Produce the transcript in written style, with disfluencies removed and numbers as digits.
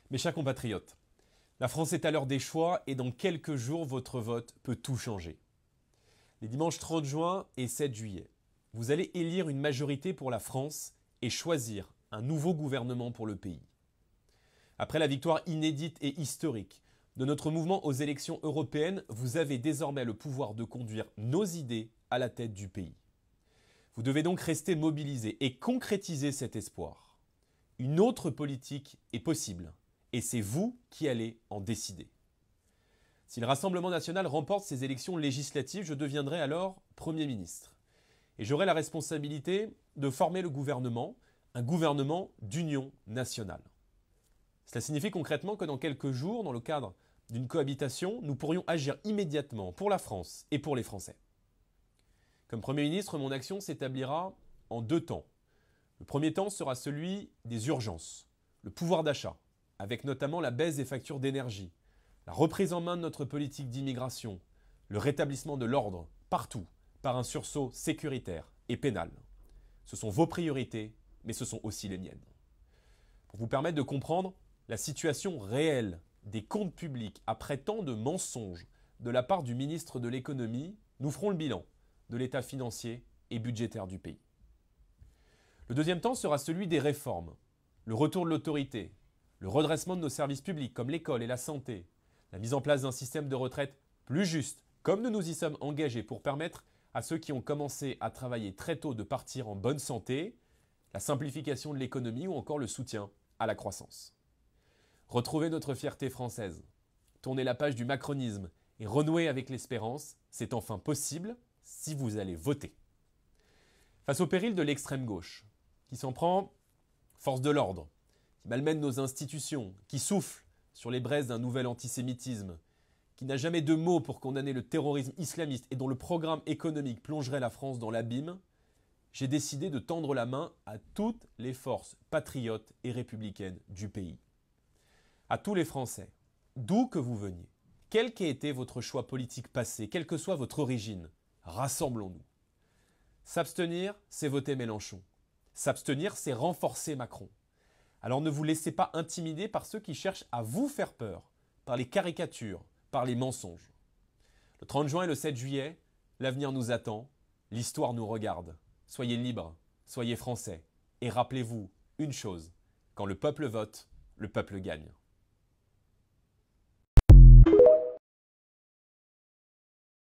Mes chers compatriotes, la France est à l'heure des choix et dans quelques jours, votre vote peut tout changer. Les dimanches 30 juin et 7 juillet, vous allez élire une majorité pour la France et choisir un nouveau gouvernement pour le pays. Après la victoire inédite et historique de notre mouvement aux élections européennes, vous avez désormais le pouvoir de conduire nos idées à la tête du pays. Vous devez donc rester mobilisés et concrétiser cet espoir. Une autre politique est possible. Et c'est vous qui allez en décider. Si le Rassemblement national remporte ces élections législatives, je deviendrai alors Premier ministre. Et j'aurai la responsabilité de former le gouvernement, un gouvernement d'union nationale. Cela signifie concrètement que dans quelques jours, dans le cadre d'une cohabitation, nous pourrions agir immédiatement pour la France et pour les Français. Comme Premier ministre, mon action s'établira en 2 temps. Le premier temps sera celui des urgences, le pouvoir d'achat, avec notamment la baisse des factures d'énergie, la reprise en main de notre politique d'immigration, le rétablissement de l'ordre partout par un sursaut sécuritaire et pénal. Ce sont vos priorités, mais ce sont aussi les miennes. Pour vous permettre de comprendre la situation réelle des comptes publics après tant de mensonges de la part du ministre de l'économie, nous ferons le bilan de l'état financier et budgétaire du pays. Le deuxième temps sera celui des réformes, le retour de l'autorité, le redressement de nos services publics comme l'école et la santé, la mise en place d'un système de retraite plus juste, comme nous nous y sommes engagés pour permettre à ceux qui ont commencé à travailler très tôt de partir en bonne santé, la simplification de l'économie ou encore le soutien à la croissance. Retrouver notre fierté française, tourner la page du macronisme et renouer avec l'espérance, c'est enfin possible si vous allez voter. Face au péril de l'extrême gauche, qui s'en prend force de l'ordre, qui malmène nos institutions, qui souffle sur les braises d'un nouvel antisémitisme, qui n'a jamais de mots pour condamner le terrorisme islamiste et dont le programme économique plongerait la France dans l'abîme, j'ai décidé de tendre la main à toutes les forces patriotes et républicaines du pays. À tous les Français, d'où que vous veniez, quel qu'ait été votre choix politique passé, quelle que soit votre origine, rassemblons-nous. S'abstenir, c'est voter Mélenchon. S'abstenir, c'est renforcer Macron. Alors ne vous laissez pas intimider par ceux qui cherchent à vous faire peur, par les caricatures, par les mensonges. Le 30 juin et le 7 juillet, l'avenir nous attend, l'histoire nous regarde. Soyez libres, soyez français, et rappelez-vous une chose, quand le peuple vote, le peuple gagne.